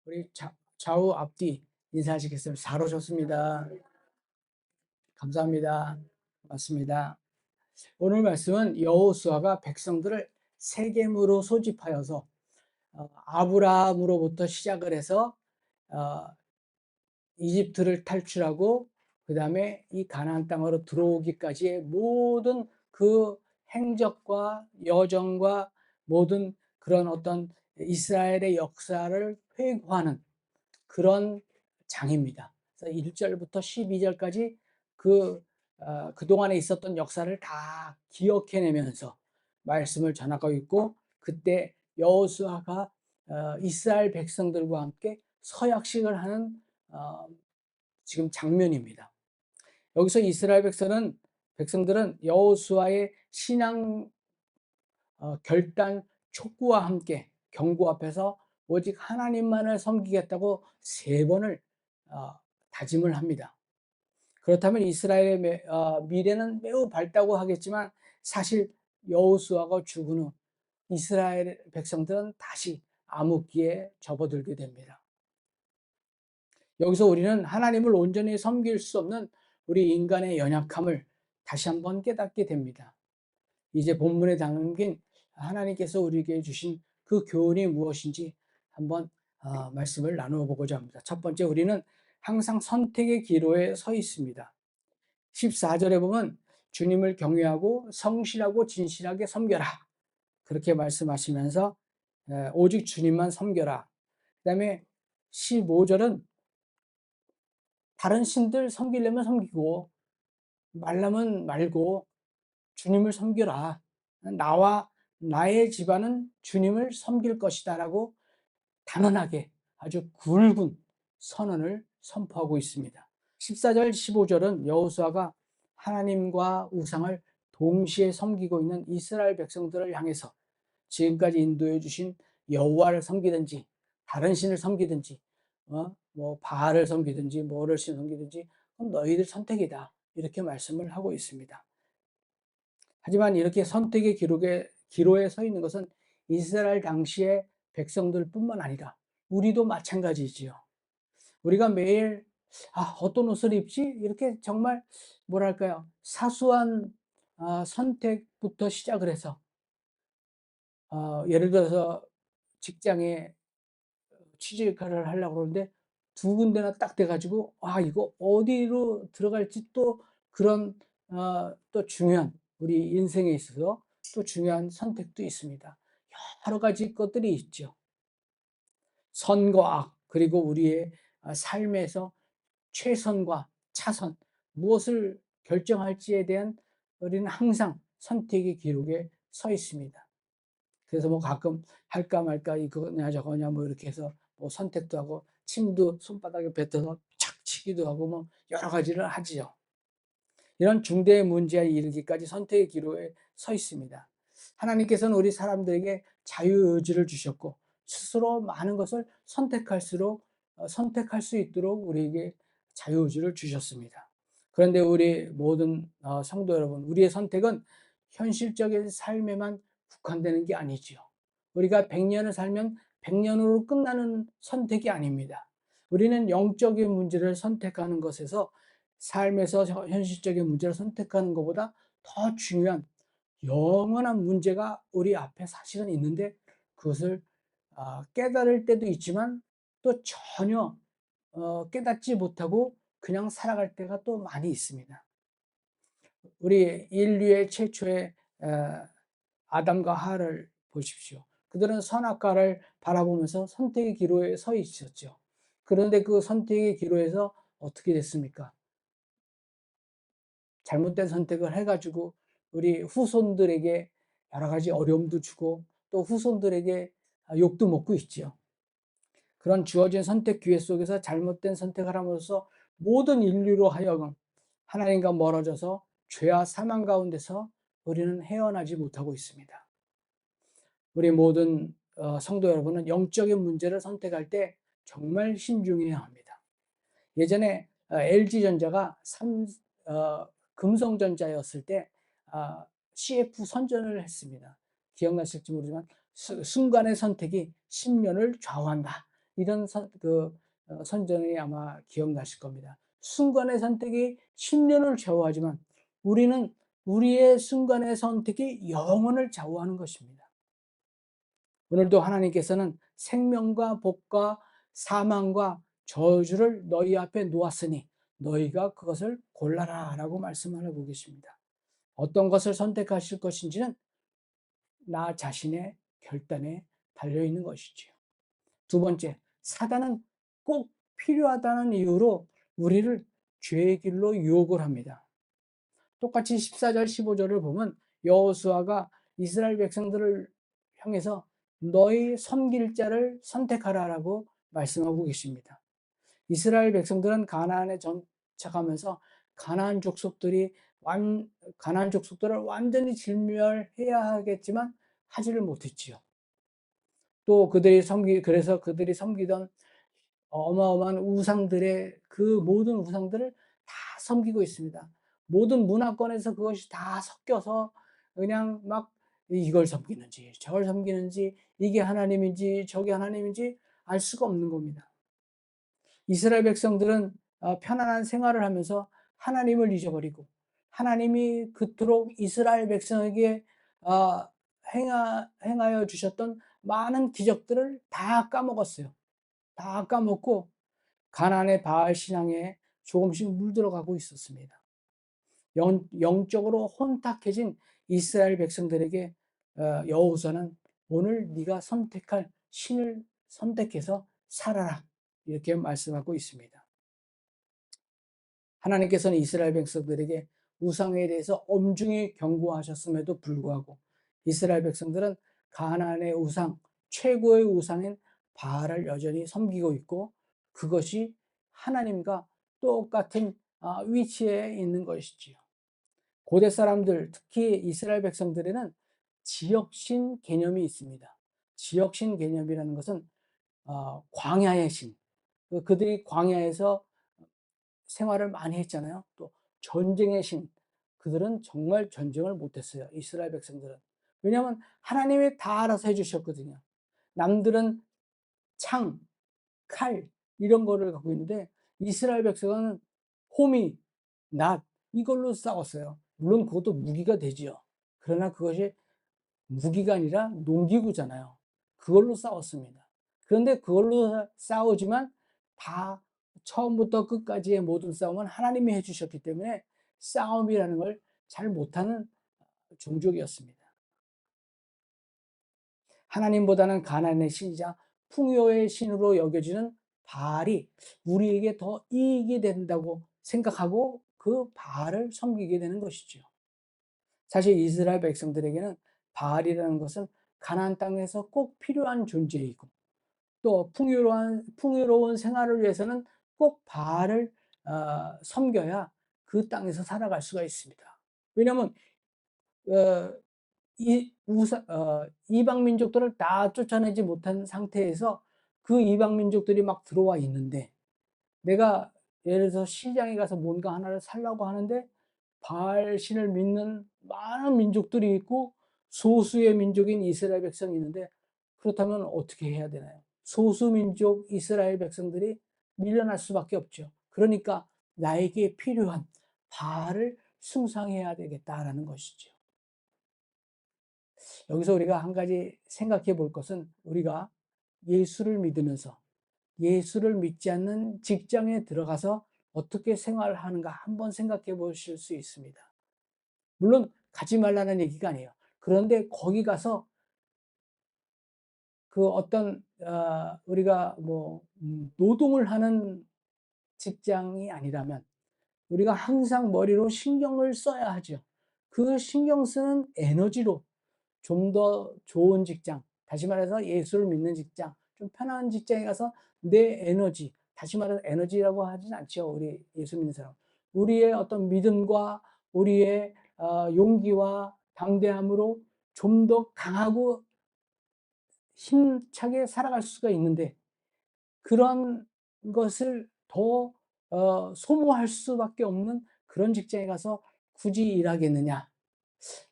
우리 좌우 앞뒤 인사하시겠습니다. 잘 오셨습니다. 감사합니다. 맞습니다. 오늘 말씀은 여호수아가 백성들을 세겜으로 소집하여서 아브라함으로부터 시작을 해서 어, 이집트를 탈출하고 그 다음에 이 가나안 땅으로 들어오기까지의 모든 그 행적과 여정과 모든 그런 어떤 이스라엘의 역사를 회고하는 그런 장입니다. 그래서 1절부터 12절까지 그동안에 있었던 역사를 다 기억해내면서 말씀을 전하고 있고, 그때 여호수아가 이스라엘 백성들과 함께 서약식을 하는 어, 지금 장면입니다. 여기서 이스라엘 백성들은 여호수아의 신앙 결단 촉구와 함께 경고 앞에서 오직 하나님만을 섬기겠다고 3번을 다짐을 합니다. 그렇다면 이스라엘의 미래는 매우 밝다고 하겠지만, 사실 여호수아가 죽은 후 이스라엘 백성들은 다시 암흑기에 접어들게 됩니다. 여기서 우리는 하나님을 온전히 섬길 수 없는 우리 인간의 연약함을 다시 한번 깨닫게 됩니다. 이제 본문에 담긴 하나님께서 우리에게 주신 그 교훈이 무엇인지 한번 말씀을 나누어 보고자 합니다. 첫 번째, 우리는 항상 선택의 기로에 서 있습니다. 14절에 보면 주님을 경외하고 성실하고 진실하게 섬겨라, 그렇게 말씀하시면서 오직 주님만 섬겨라. 그 다음에 15절은 다른 신들 섬기려면 섬기고 말라면 말고 주님을 섬겨라. 나와 나의 집안은 주님을 섬길 것이다 라고 단언하게 아주 굵은 선언을 선포하고 있습니다. 14절 15절은 여호수아가 하나님과 우상을 동시에 섬기고 있는 이스라엘 백성들을 향해서 지금까지 인도해 주신 여호와를 섬기든지 다른 신을 섬기든지 뭐 바알을 섬기든지 뭐를 섬기든지 그건 너희들 선택이다, 이렇게 말씀을 하고 있습니다. 하지만 이렇게 선택의 기로에 서 있는 것은 이스라엘 당시의 백성들뿐만 아니라 우리도 마찬가지지요. 우리가 매일 어떤 옷을 입지? 이렇게 정말 뭐랄까요? 사소한 선택부터 시작을 해서 예를 들어서 직장에 취직을 하려고 그러는데 두 군데나 딱 돼 가지고 이거 어디로 들어갈지, 또 그런 또 중요한, 우리 인생에 있어서 또 중요한 선택도 있습니다. 여러 가지 것들이 있죠. 선과 악, 그리고 우리의 삶에서 최선과 차선, 무엇을 결정할지에 대한 우리는 항상 선택의 기록에 서 있습니다. 그래서 뭐 가끔 할까 말까 이거냐 저거냐 뭐 이렇게 해서 뭐 선택도 하고 침도 손바닥에 뱉어서 착 치기도 하고 뭐 여러 가지를 하지요. 이런 중대 문제에 이르기까지 선택의 기로에 서 있습니다. 하나님께서는 우리 사람들에게 자유의지를 주셨고 스스로 많은 것을 선택할 수 있도록 우리에게 자유의지를 주셨습니다. 그런데 우리 모든 성도 여러분, 우리의 선택은 현실적인 삶에만 국한되는 게 아니지요. 우리가 100년을 살면 100년으로 끝나는 선택이 아닙니다. 우리는 영적인 문제를 선택하는 것에서 삶에서 현실적인 문제를 선택하는 것보다 더 중요한 영원한 문제가 우리 앞에 사실은 있는데, 그것을 깨달을 때도 있지만 또 전혀 깨닫지 못하고 그냥 살아갈 때가 또 많이 있습니다. 우리 인류의 최초의 아담과 하와를 보십시오. 그들은 선악과를 바라보면서 선택의 기로에 서 있었죠. 그런데 그 선택의 기로에서 어떻게 됐습니까? 잘못된 선택을 해가지고 우리 후손들에게 여러 가지 어려움도 주고 또 후손들에게 욕도 먹고 있지요. 그런 주어진 선택 기회 속에서 잘못된 선택을 함으로써 모든 인류로 하여금 하나님과 멀어져서 죄와 사망 가운데서 우리는 헤어나지 못하고 있습니다. 우리 모든 성도 여러분은 영적인 문제를 선택할 때 정말 신중해야 합니다. 예전에 LG전자가 금성전자였을 때 CF 선전을 했습니다. 기억나실지 모르지만 순간의 선택이 10년을 좌우한다, 이런 선전이 아마 기억나실 겁니다. 순간의 선택이 10년을 좌우하지만 우리는 우리의 순간의 선택이 영혼을 좌우하는 것입니다. 오늘도 하나님께서는 생명과 복과 사망과 저주를 너희 앞에 놓았으니 너희가 그것을 골라라 라고 말씀을 하고 계십니다. 어떤 것을 선택하실 것인지는 나 자신의 결단에 달려있는 것이지요. 두 번째, 사단은 꼭 필요하다는 이유로 우리를 죄의 길로 유혹을 합니다. 똑같이 14절 15절을 보면 여호수아가 이스라엘 백성들을 향해서 너희 섬길 자를 선택하라라고 말씀하고 계십니다. 이스라엘 백성들은 가나안에 정착하면서 가나안 족속들이 가나안 족속들을 완전히 진멸해야 하겠지만 하지를 못했지요. 또 그래서 그들이 섬기던 어마어마한 우상들의 그 모든 우상들을 다 섬기고 있습니다. 모든 문화권에서 그것이 다 섞여서 그냥 막 이걸 섬기는지 저걸 섬기는지 이게 하나님인지 저게 하나님인지 알 수가 없는 겁니다. 이스라엘 백성들은 편안한 생활을 하면서 하나님을 잊어버리고 하나님이 그토록 이스라엘 백성에게 어, 행하여 주셨던 많은 기적들을 다 까먹었어요. 다 까먹고 가나안의 바알 신앙에 조금씩 물들어가고 있었습니다. 영적으로 혼탁해진 이스라엘 백성들에게 여호수아는 오늘 네가 선택할 신을 선택해서 살아라 이렇게 말씀하고 있습니다. 하나님께서는 이스라엘 백성들에게 우상에 대해서 엄중히 경고하셨음에도 불구하고 이스라엘 백성들은 가나안의 우상, 최고의 우상인 바알을 여전히 섬기고 있고 그것이 하나님과 똑같은 위치에 있는 것이지요. 고대 사람들, 특히 이스라엘 백성들에는 지역신 개념이 있습니다. 지역신 개념이라는 것은 광야의 신, 그들이 광야에서 생활을 많이 했잖아요. 또 전쟁의 신, 그들은 정말 전쟁을 못했어요. 이스라엘 백성들은. 왜냐하면 하나님이 다 알아서 해주셨거든요. 남들은 창, 칼 이런 거를 갖고 있는데 이스라엘 백성은 호미, 낫 이걸로 싸웠어요. 물론 그것도 무기가 되지요. 그러나 그것이 무기가 아니라 농기구잖아요. 그걸로 싸웠습니다. 그런데 그걸로 싸우지만 다 처음부터 끝까지의 모든 싸움은 하나님이 해주셨기 때문에 싸움이라는 걸 잘 못하는 종족이었습니다. 하나님보다는 가나안의 신이자 풍요의 신으로 여겨지는 바알이 우리에게 더 이익이 된다고 생각하고 그 바알을 섬기게 되는 것이죠. 사실 이스라엘 백성들에게는 바알이라는 것은 가나안 땅에서 꼭 필요한 존재이고 또 풍요로운 생활을 위해서는 꼭 바알을 섬겨야 그 땅에서 살아갈 수가 있습니다. 왜냐하면 어, 이방 민족들을 다 쫓아내지 못한 상태에서 그 이방 민족들이 막 들어와 있는데 내가 예를 들어서 시장에 가서 뭔가 하나를 살라고 하는데 바알 신을 믿는 많은 민족들이 있고 소수의 민족인 이스라엘 백성이 있는데 그렇다면 어떻게 해야 되나요? 소수 민족 이스라엘 백성들이 밀려날 수밖에 없죠. 그러니까 나에게 필요한 바알을 숭상해야 되겠다라는 것이죠. 여기서 우리가 한 가지 생각해 볼 것은 우리가 예수를 믿으면서 예수를 믿지 않는 직장에 들어가서 어떻게 생활하는가 한번 생각해 보실 수 있습니다. 물론 가지 말라는 얘기가 아니에요. 그런데 거기 가서 그 어떤 우리가 뭐 노동을 하는 직장이 아니라면 우리가 항상 머리로 신경을 써야 하죠. 그 신경 쓰는 에너지로 좀 더 좋은 직장, 다시 말해서 예수를 믿는 직장, 좀 편한 직장에 가서 내 에너지, 다시 말해서 에너지라고 하진 않죠. 우리 예수 믿는 사람. 우리의 어떤 믿음과 우리의 용기와 당대함으로 좀 더 강하고 힘차게 살아갈 수가 있는데 그런 것을 더 소모할 수밖에 없는 그런 직장에 가서 굳이 일하겠느냐?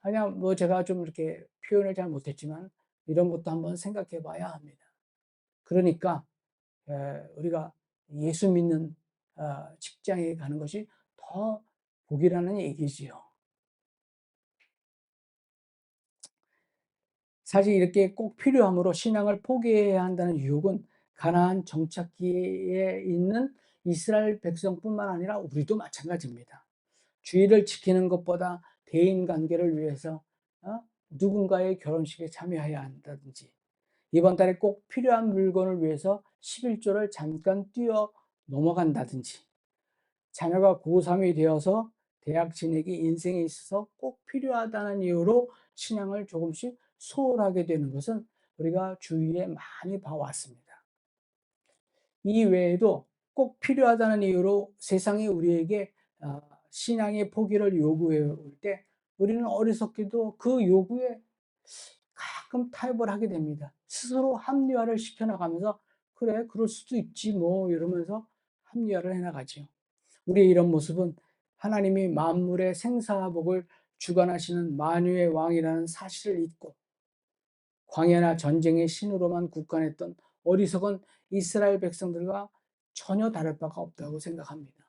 그냥 뭐 제가 좀 이렇게 표현을 잘 못했지만 이런 것도 한번 생각해 봐야 합니다. 그러니까 우리가 예수 믿는 직장에 가는 것이 더 복이라는 얘기지요. 사실 이렇게 꼭 필요함으로 신앙을 포기해야 한다는 유혹은 가나안 정착기에 있는 이스라엘 백성뿐만 아니라 우리도 마찬가지입니다. 주의를 지키는 것보다 대인 관계를 위해서 누군가의 결혼식에 참여해야 한다든지, 이번 달에 꼭 필요한 물건을 위해서 11조를 잠깐 뛰어 넘어간다든지, 자녀가 고3이 되어서 대학 진학이 인생에 있어서 꼭 필요하다는 이유로 신앙을 조금씩 소홀하게 되는 것은 우리가 주위에 많이 봐왔습니다. 이 외에도 꼭 필요하다는 이유로 세상이 우리에게 신앙의 포기를 요구해 올 때 우리는 어리석게도 그 요구에 가끔 타협을 하게 됩니다. 스스로 합리화를 시켜나가면서 그래 그럴 수도 있지 뭐 이러면서 합리화를 해나가죠. 우리의 이런 모습은 하나님이 만물의 생사화복을 주관하시는 만유의 왕이라는 사실을 잊고 광야나 전쟁의 신으로만 국한했던 어리석은 이스라엘 백성들과 전혀 다를 바가 없다고 생각합니다.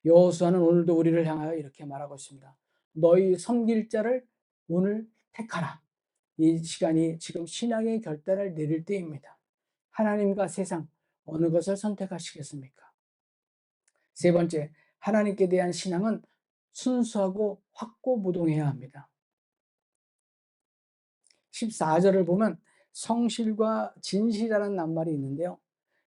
여호수아는 오늘도 우리를 향하여 이렇게 말하고 있습니다. 너희 섬길 자를 오늘 택하라. 이 시간이 지금 신앙의 결단을 내릴 때입니다. 하나님과 세상 어느 것을 선택하시겠습니까? 세 번째, 하나님께 대한 신앙은 순수하고 확고무동해야 합니다. 14절을 보면 성실과 진실이라는 낱말이 있는데요.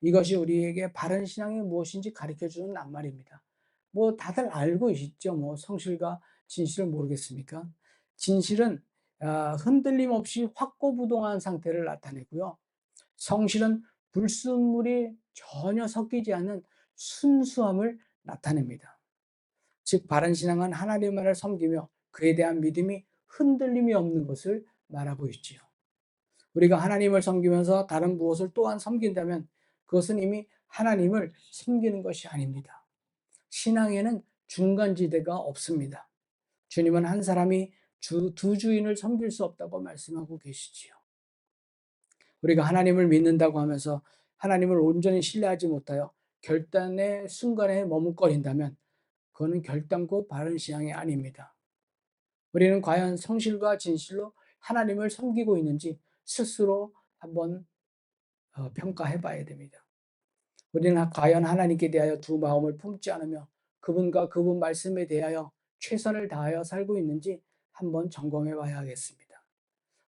이것이 우리에게 바른 신앙이 무엇인지 가르쳐주는 낱말입니다. 뭐 다들 알고 있죠. 뭐 성실과 진실을 모르겠습니까? 진실은 흔들림 없이 확고부동한 상태를 나타내고요. 성실은 불순물이 전혀 섞이지 않는 순수함을 나타냅니다. 즉 바른 신앙은 하나님만을 섬기며 그에 대한 믿음이 흔들림이 없는 것을 말하고 있지요. 우리가 하나님을 섬기면서 다른 무엇을 또한 섬긴다면 그것은 이미 하나님을 섬기는 것이 아닙니다. 신앙에는 중간지대가 없습니다. 주님은 한 사람이 두 주인을 섬길 수 없다고 말씀하고 계시지요. 우리가 하나님을 믿는다고 하면서 하나님을 온전히 신뢰하지 못하여 결단의 순간에 머뭇거린다면 그거는 결단코 바른 신앙이 아닙니다. 우리는 과연 성실과 진실로 하나님을 섬기고 있는지 스스로 한번 평가해 봐야 됩니다. 우리는 과연 하나님께 대하여 두 마음을 품지 않으며 그분과 그분 말씀에 대하여 최선을 다하여 살고 있는지 한번 점검해 봐야 하겠습니다.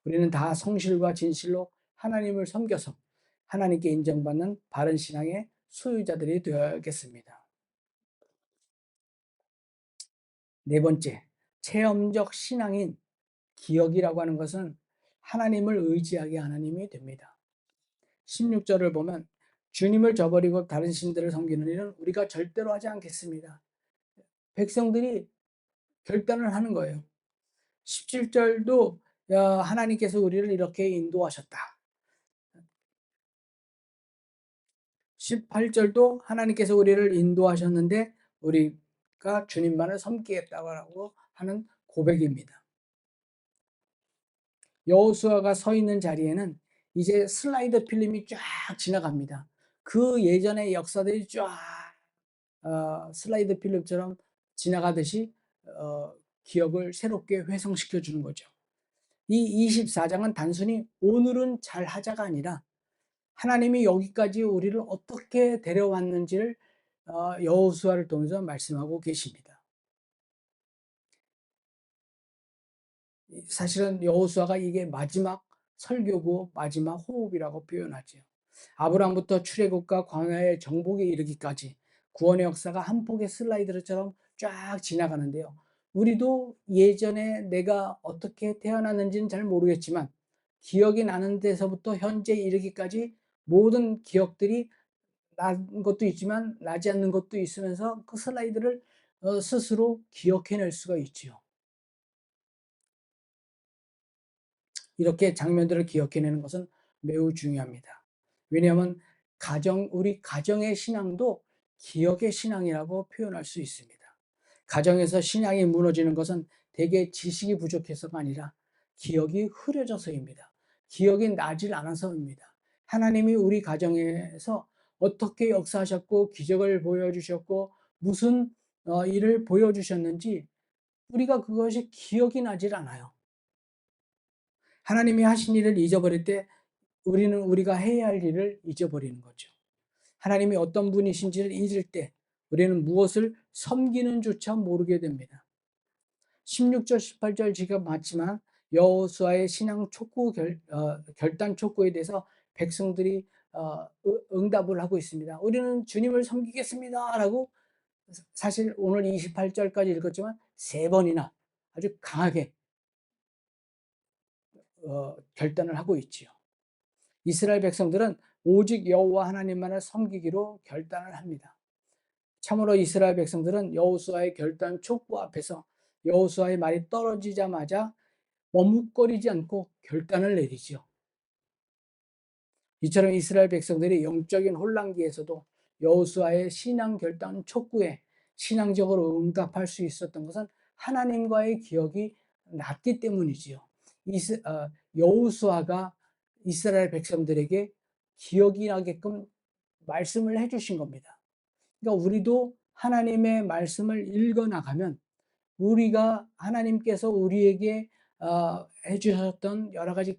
우리는 다 성실과 진실로 하나님을 섬겨서 하나님께 인정받는 바른 신앙의 소유자들이 되어야겠습니다. 네 번째, 체험적 신앙인 기억이라고 하는 것은 하나님을 의지하게 하는 힘이 됩니다. 16절을 보면 주님을 저버리고 다른 신들을 섬기는 일은 우리가 절대로 하지 않겠습니다. 백성들이 결단을 하는 거예요. 17절도 하나님께서 우리를 이렇게 인도하셨다. 18절도 하나님께서 우리를 인도하셨는데 우리가 주님만을 섬기겠다고 하는 고백입니다. 여호수아가 서 있는 자리에는 이제 슬라이드 필름이 쫙 지나갑니다. 그 예전의 역사들이 쫙 슬라이드 필름처럼 지나가듯이 기억을 새롭게 회상시켜 주는 거죠. 이 24장은 단순히 오늘은 잘 하자가 아니라 하나님이 여기까지 우리를 어떻게 데려왔는지를 여호수아를 통해서 말씀하고 계십니다. 사실은 여호수아가 이게 마지막 설교고 마지막 호흡이라고 표현하지요. 아브라함부터 출애굽과 광야의 정복에 이르기까지 구원의 역사가 한 폭의 슬라이드처럼 쫙 지나가는데요. 우리도 예전에 내가 어떻게 태어났는지는 잘 모르겠지만 기억이 나는 데서부터 현재 이르기까지 모든 기억들이 난 것도 있지만 나지 않는 것도 있으면서 그 슬라이드를 스스로 기억해낼 수가 있지요. 이렇게 장면들을 기억해내는 것은 매우 중요합니다. 왜냐하면 우리 가정의 신앙도 기억의 신앙이라고 표현할 수 있습니다. 가정에서 신앙이 무너지는 것은 대개 지식이 부족해서가 아니라 기억이 흐려져서입니다. 기억이 나질 않아서입니다. 하나님이 우리 가정에서 어떻게 역사하셨고 기적을 보여주셨고 무슨 일을 보여주셨는지 우리가 그것이 기억이 나질 않아요. 하나님이 하신 일을 잊어버릴 때 우리는 우리가 해야 할 일을 잊어버리는 거죠. 하나님이 어떤 분이신지를 잊을 때 우리는 무엇을 섬기는 조차 모르게 됩니다. 16절 18절 지금 봤지만 여호수아의 신앙 촉구 결단 촉구에 대해서 백성들이 응답을 하고 있습니다. 우리는 주님을 섬기겠습니다라고 사실 오늘 28절까지 읽었지만 세 번이나 아주 강하게 결단을 하고 있지요. 이스라엘 백성들은 오직 여호와 하나님만을 섬기기로 결단을 합니다. 참으로 이스라엘 백성들은 여호수아의 결단 촉구 앞에서 여호수아의 말이 떨어지자마자 머뭇거리지 않고 결단을 내리지요. 이처럼 이스라엘 백성들이 영적인 혼란기에서도 여호수아의 신앙 결단 촉구에 신앙적으로 응답할 수 있었던 것은 하나님과의 기억이 났기 때문이지요. 여호수아가 이스라엘 백성들에게 기억이 나게끔 말씀을 해주신 겁니다. 그러니까 우리도 하나님의 말씀을 읽어 나가면 우리가 하나님께서 우리에게 해주셨던 여러 가지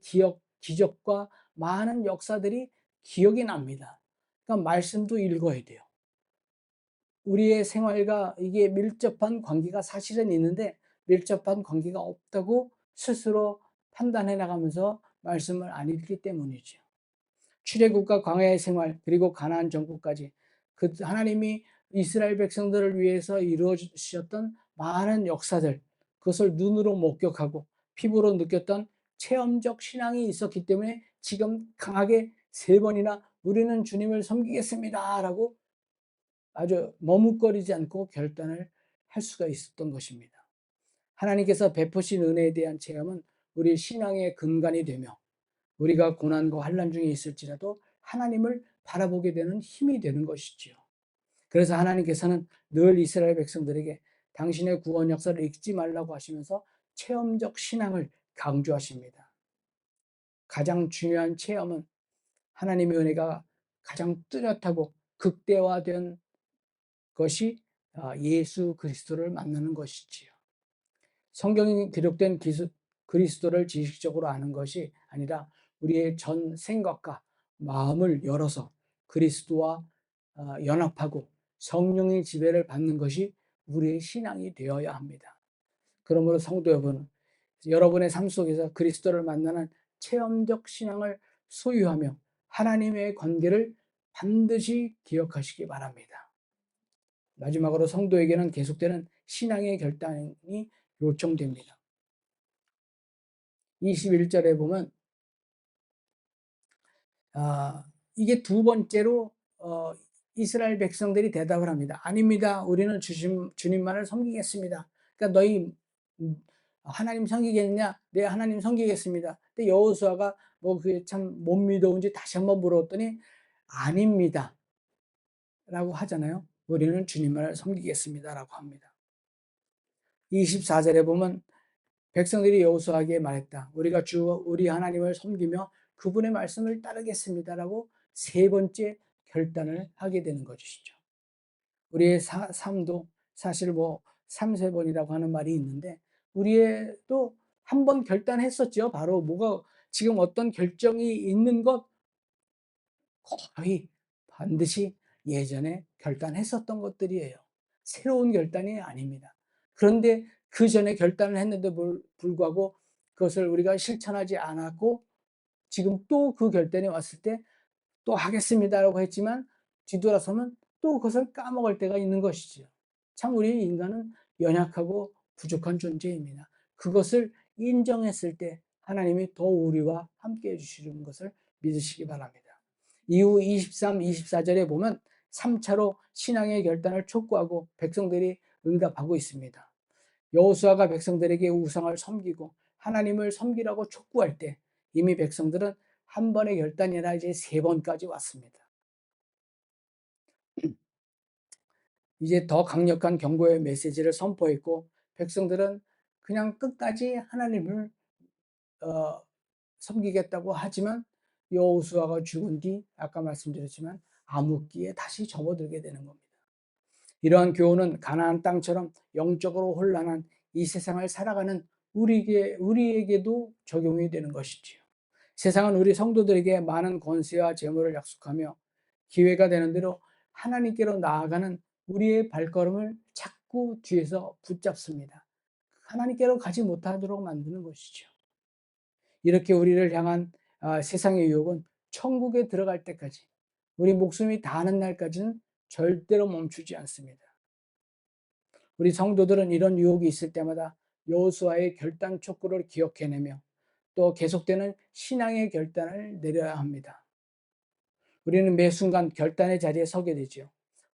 기적과 많은 역사들이 기억이 납니다. 그러니까 말씀도 읽어야 돼요. 우리의 생활과 이게 밀접한 관계가 사실은 있는데 밀접한 관계가 없다고 스스로 판단해 나가면서 말씀을 안 읽기 때문이죠. 출애굽과 광야의 생활 그리고 가나안 정복까지 그 하나님이 이스라엘 백성들을 위해서 이루어 주셨던 많은 역사들 그것을 눈으로 목격하고 피부로 느꼈던 체험적 신앙이 있었기 때문에 지금 강하게 세 번이나 우리는 주님을 섬기겠습니다라고 아주 머뭇거리지 않고 결단을 할 수가 있었던 것입니다. 하나님께서 베푸신 은혜에 대한 체험은 우리 신앙의 근간이 되며 우리가 고난과 환난 중에 있을지라도 하나님을 바라보게 되는 힘이 되는 것이지요. 그래서 하나님께서는 늘 이스라엘 백성들에게 당신의 구원 역사를 잊지 말라고 하시면서 체험적 신앙을 강조하십니다. 가장 중요한 체험은 하나님의 은혜가 가장 뚜렷하고 극대화된 것이 예수 그리스도를 만나는 것이지요. 성경에 기록된 그리스도를 지식적으로 아는 것이 아니라 우리의 전 생각과 마음을 열어서 그리스도와 연합하고 성령의 지배를 받는 것이 우리의 신앙이 되어야 합니다. 그러므로 성도 여러분, 여러분의 삶 속에서 그리스도를 만나는 체험적 신앙을 소유하며 하나님의 관계를 반드시 기억하시기 바랍니다. 마지막으로 성도에게는 계속되는 신앙의 결단이 요청됩니다. 21절에 보면 이게 두 번째로 이스라엘 백성들이 대답을 합니다. 아닙니다. 우리는 주님만을 섬기겠습니다. 그러니까 너희 하나님 섬기겠냐? 네, 하나님 섬기겠습니다. 근데 여호수아가 뭐 그게 참 못 믿어온지 다시 한번 물었더니 아닙니다. 라고 하잖아요. 우리는 주님만을 섬기겠습니다. 라고 합니다. 24절에 보면 백성들이 여호수아에게 말했다. 우리가 우리 하나님을 섬기며 그분의 말씀을 따르겠습니다라고 세 번째 결단을 하게 되는 것이죠. 우리의 삶도 사실 뭐 3세 번이라고 하는 말이 있는데 우리의 또 한 번 결단했었죠. 바로 뭐가 지금 어떤 결정이 있는 것 거의 반드시 예전에 결단했었던 것들이에요. 새로운 결단이 아닙니다. 그런데 그 전에 결단을 했는데 불구하고 그것을 우리가 실천하지 않았고 지금 또 그 결단이 왔을 때 또 하겠습니다라고 했지만 뒤돌아서면 또 그것을 까먹을 때가 있는 것이지요. 참 우리 인간은 연약하고 부족한 존재입니다. 그것을 인정했을 때 하나님이 더 우리와 함께 해주시는 것을 믿으시기 바랍니다. 이후 23, 24절에 보면 3차로 신앙의 결단을 촉구하고 백성들이 응답하고 있습니다. 여호수아가 백성들에게 우상을 섬기고 하나님을 섬기라고 촉구할 때 이미 백성들은 한 번의 결단이 아니라 이제 세 번까지 왔습니다. 이제 더 강력한 경고의 메시지를 선포했고 백성들은 그냥 끝까지 하나님을 어, 섬기겠다고 하지만 여호수아가 죽은 뒤 아까 말씀드렸지만 암흑기에 다시 접어들게 되는 겁니다. 이러한 교훈은 가나안 땅처럼 영적으로 혼란한 이 세상을 살아가는 우리에게도 적용이 되는 것이지요. 세상은 우리 성도들에게 많은 권세와 재물을 약속하며 기회가 되는 대로 하나님께로 나아가는 우리의 발걸음을 자꾸 뒤에서 붙잡습니다. 하나님께로 가지 못하도록 만드는 것이죠. 이렇게 우리를 향한 세상의 유혹은 천국에 들어갈 때까지, 우리 목숨이 다하는 날까지는 절대로 멈추지 않습니다. 우리 성도들은 이런 유혹이 있을 때마다 여호수아의 결단 촉구를 기억해내며 또 계속되는 신앙의 결단을 내려야 합니다. 우리는 매 순간 결단의 자리에 서게 되죠.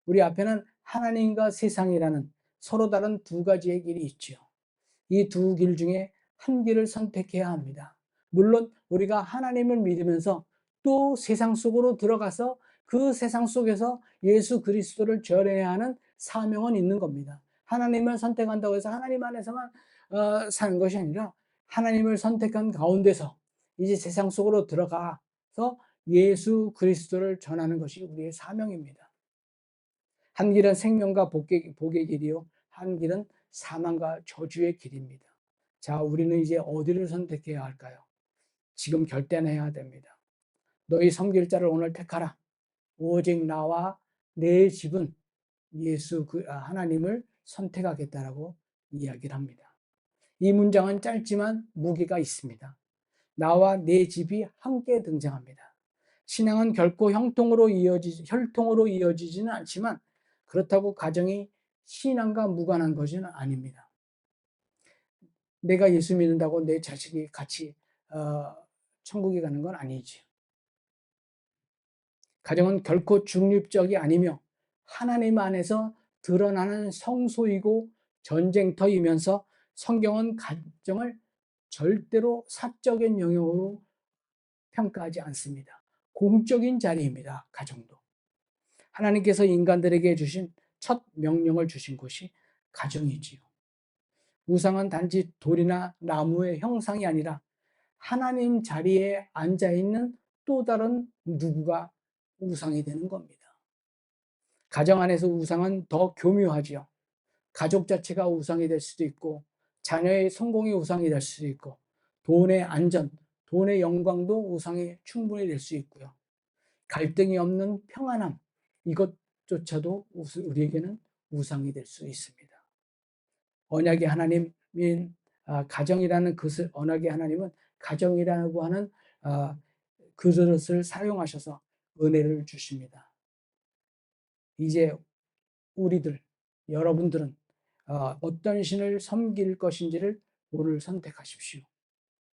우리 앞에는 하나님과 세상이라는 서로 다른 두 가지의 길이 있죠. 이 두 길 중에 한 길을 선택해야 합니다. 물론 우리가 하나님을 믿으면서 또 세상 속으로 들어가서 그 세상 속에서 예수 그리스도를 전해야 하는 사명은 있는 겁니다. 하나님을 선택한다고 해서 하나님 안에서만 사는 것이 아니라 하나님을 선택한 가운데서 이제 세상 속으로 들어가서 예수 그리스도를 전하는 것이 우리의 사명입니다. 한 길은 생명과 복의 길이요, 한 길은 사망과 저주의 길입니다. 자, 우리는 이제 어디를 선택해야 할까요? 지금 결단해야 됩니다. 너희 섬길 자를 오늘 택하라. 오직 나와 내 집은 하나님을 선택하겠다라고 이야기를 합니다. 이 문장은 짧지만 무게가 있습니다. 나와 내 집이 함께 등장합니다. 신앙은 결코 혈통으로 이어지지는 않지만 그렇다고 가정이 신앙과 무관한 것은 아닙니다. 내가 예수 믿는다고 내 자식이 같이 어, 천국에 가는 건 아니지요. 가정은 결코 중립적이 아니며 하나님 안에서 드러나는 성소이고 전쟁터이면서 성경은 가정을 절대로 사적인 영역으로 평가하지 않습니다. 공적인 자리입니다. 가정도. 하나님께서 인간들에게 주신 첫 명령을 주신 곳이 가정이지요. 우상은 단지 돌이나 나무의 형상이 아니라 하나님 자리에 앉아 있는 또 다른 누구가 우상이 되는 겁니다. 가정 안에서 우상은 더 교묘하지요. 가족 자체가 우상이 될 수도 있고, 자녀의 성공이 우상이 될 수도 있고, 돈의 안전, 돈의 영광도 우상이 충분히 될 수 있고요. 갈등이 없는 평안함, 이것조차도 우리에게는 우상이 될 수 있습니다. 언약의 하나님인 가정이라는 그릇, 언약의 하나님은 가정이라고 하는 그릇을 사용하셔서 은혜를 주십니다. 이제 우리들, 여러분들은 어떤 신을 섬길 것인지를 오늘 선택하십시오.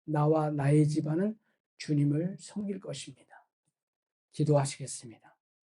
나와 나의 집안은 주님을 섬길 것입니다. 기도하시겠습니다.